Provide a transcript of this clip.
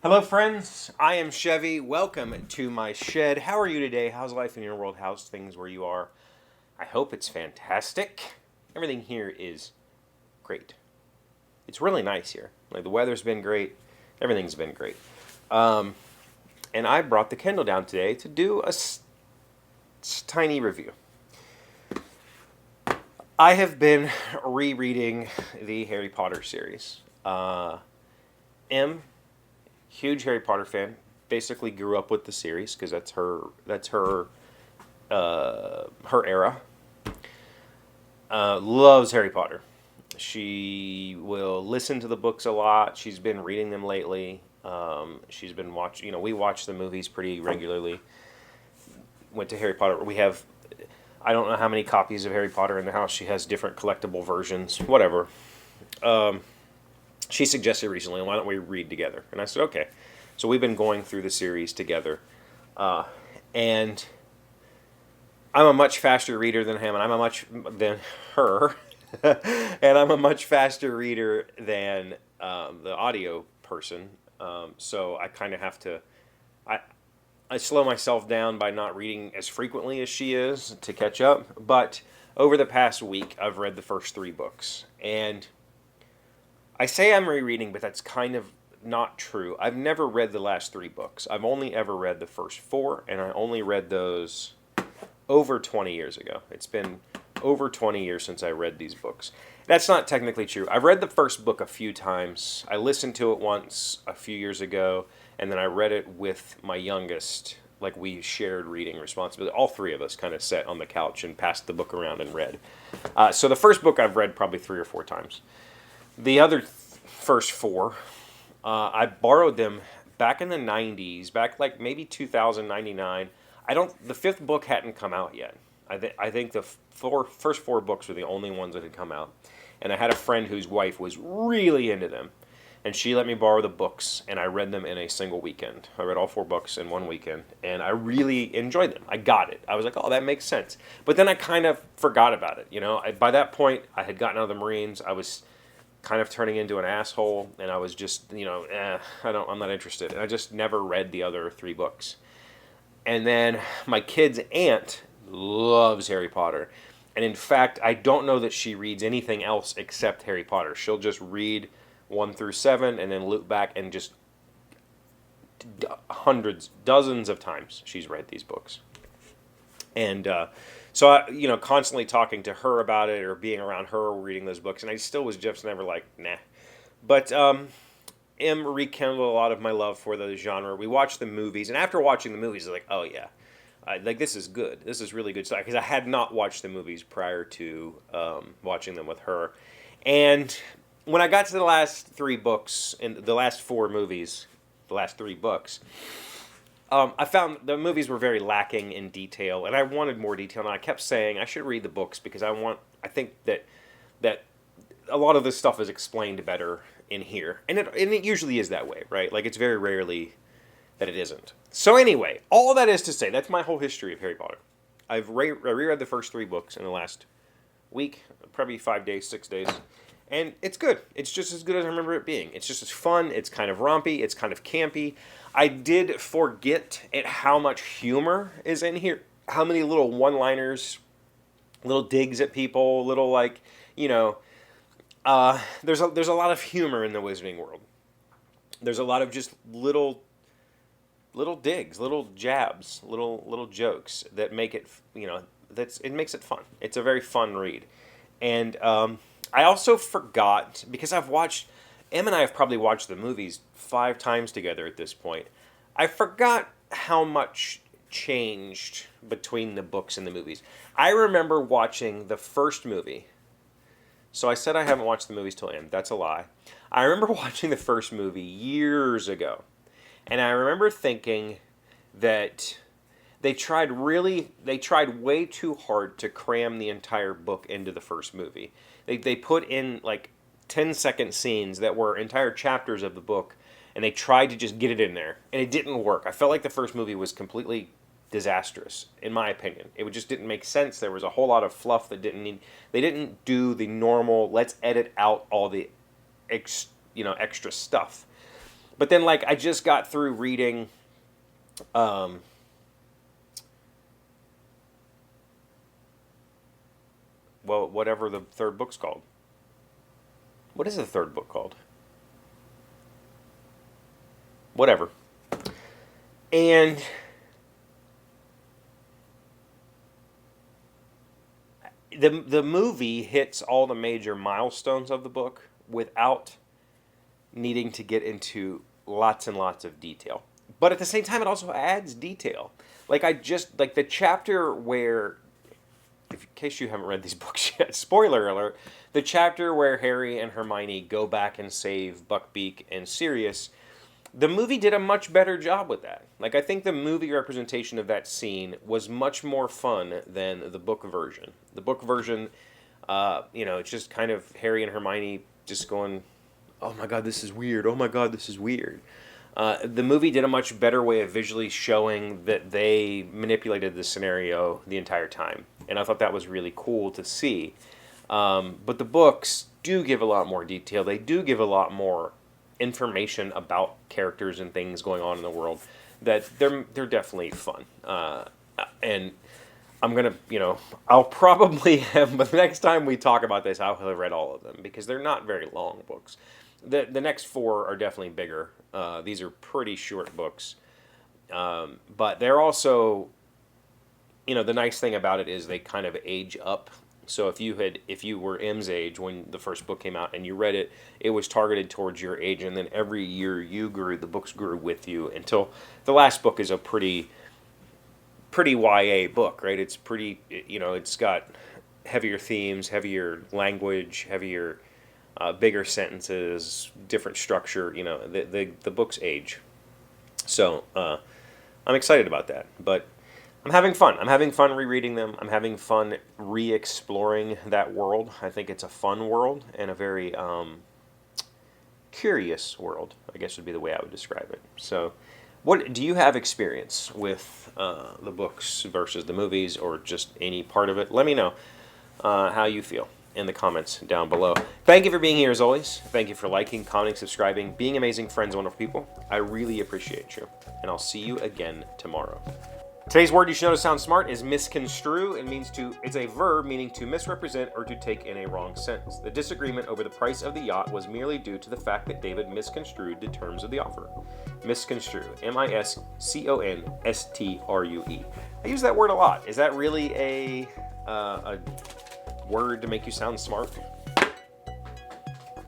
Hello, friends. I am Chevy. Welcome to my shed. How are you today? How's life in your world? How's things where you are? I hope it's fantastic. Everything here is great. It's really nice here. Like the weather's been great. Everything's been great. Um, and I brought the Kindle down today to do a tiny review. I have been rereading the Harry Potter series. M Huge Harry Potter fan. Basically grew up with the series because that's her era. Loves Harry Potter. She will listen to the books a lot. She's been reading them lately. She's been watching. We watch the movies pretty regularly. Went to Harry Potter. We have, I don't know how many copies of Harry Potter in the house. She has different collectible versions. Whatever. Um, she suggested recently, why don't we read together? And I said, okay. So we've been going through the series together. Uh, and I'm a much faster reader than him, and than her. And I'm a much faster reader than the audio person. So I kind of have to, I, I slow myself down by not reading as frequently as she is to catch up. But over the past week, I've read the first three books. And I say I'm rereading, but that's kind of not true. I've never read the last three books. I've only ever read the first four, and I only read those over 20 years ago. It's been over 20 years since I read these books. That's not technically true. I've read the first book a few times. I listened to it once a few years ago, and then I read it with my youngest. Like we shared reading responsibility. All three of us kind of sat on the couch and passed the book around and read. So the first book I've read probably 3 or 4 times. The other first four, I borrowed them back in the 90s, back like maybe 2099. The fifth book hadn't come out yet. I think the first four books were the only ones that had come out. And I had a friend whose wife was really into them. And she let me borrow the books, and I read them in a single weekend. I read all four books in one weekend, and I really enjoyed them. I got it. I was like, oh, that makes sense. But then I kind of forgot about it. By that point, I had gotten out of the Marines. I was kind of turning into an asshole, and I was just, I'm not interested. And I just never read the other three books. And then my kid's aunt loves Harry Potter. And in fact, I don't know that she reads anything else except Harry Potter. She'll just read 1 through 7 and then loop back, and just hundreds, dozens of times she's read these books. And so I, constantly talking to her about it or being around her reading those books, and I still was just never like, nah. But M rekindled a lot of my love for the genre. We watched the movies, and after watching the movies, I was like, oh yeah, like this is good. This is really good stuff, because I had not watched the movies prior to watching them with her. And when I got to the last three books and the last four movies, the last three books, I found the movies were very lacking in detail, and I wanted more detail. And I kept saying I should read the books because I think that a lot of this stuff is explained better in here, and it usually is that way, right? Like it's very rarely that it isn't. So anyway, all that is to say, that's my whole history of Harry Potter. I reread the first three books in the last week, probably 5 days, 6 days. And it's good. It's just as good as I remember it being. It's just as fun. It's kind of rompy. It's kind of campy. I did forget at how much humor is in here. How many little one-liners, little digs at people, little there's a lot of humor in the Wizarding world. There's a lot of just little digs, little jabs, little jokes that make it it makes it fun. It's a very fun read, and I also forgot, because Em and I have probably watched the movies 5 times together at this point. I forgot how much changed between the books and the movies. I remember watching the first movie. So I said I haven't watched the movies till end. That's a lie. I remember watching the first movie years ago. And I remember thinking that they tried way too hard to cram the entire book into the first movie. They put in like 10-second scenes that were entire chapters of the book, and they tried to just get it in there, and it didn't work. I felt like the first movie was completely disastrous, in my opinion. It just didn't make sense. There was a whole lot of fluff that they didn't do the normal, let's edit out all the extra stuff. But then, like, I just got through reading, well, whatever the third book's called. What is the third book called? Whatever. And the movie hits all the major milestones of the book without needing to get into lots and lots of detail. But at the same time, it also adds detail. Like, like the chapter where, in case you haven't read these books yet, spoiler alert, the chapter where Harry and Hermione go back and save Buckbeak and Sirius, the movie did a much better job with that. Like, I think the movie representation of that scene was much more fun than the book version. The book version, it's just kind of Harry and Hermione just going, oh my god, this is weird. Oh my god, this is weird. The movie did a much better way of visually showing that they manipulated the scenario the entire time. And I thought that was really cool to see. But the books do give a lot more detail. They do give a lot more information about characters and things going on in the world. That they're definitely fun. And I'm going to, I'll probably have, but the next time we talk about this, I'll have read all of them. Because they're not very long books. The next 4 are definitely bigger. These are pretty short books. But they're also, the nice thing about it is they kind of age up. So if you were M's age when the first book came out and you read it, it was targeted towards your age. And then every year you grew, the books grew with you until the last book is a pretty YA book, right? It's pretty, it's got heavier themes, heavier language, heavier... bigger sentences, different structure, the books age. So, I'm excited about that. But I'm having fun. I'm having fun rereading them. I'm having fun re-exploring that world. I think it's a fun world and a very curious world, I guess would be the way I would describe it. So, what do you have experience with the books versus the movies or just any part of it? Let me know how you feel in the comments down below. Thank you for being here as always. Thank you for liking, commenting, subscribing, being amazing friends, wonderful people. I really appreciate you. And I'll see you again tomorrow. Today's word you should know to sound smart is misconstrue. It's a verb meaning to misrepresent or to take in a wrong sense. The disagreement over the price of the yacht was merely due to the fact that David misconstrued the terms of the offer. Misconstrue. M-I-S-C-O-N-S-T-R-U-E. I use that word a lot. Is that really a word to make you sound smart?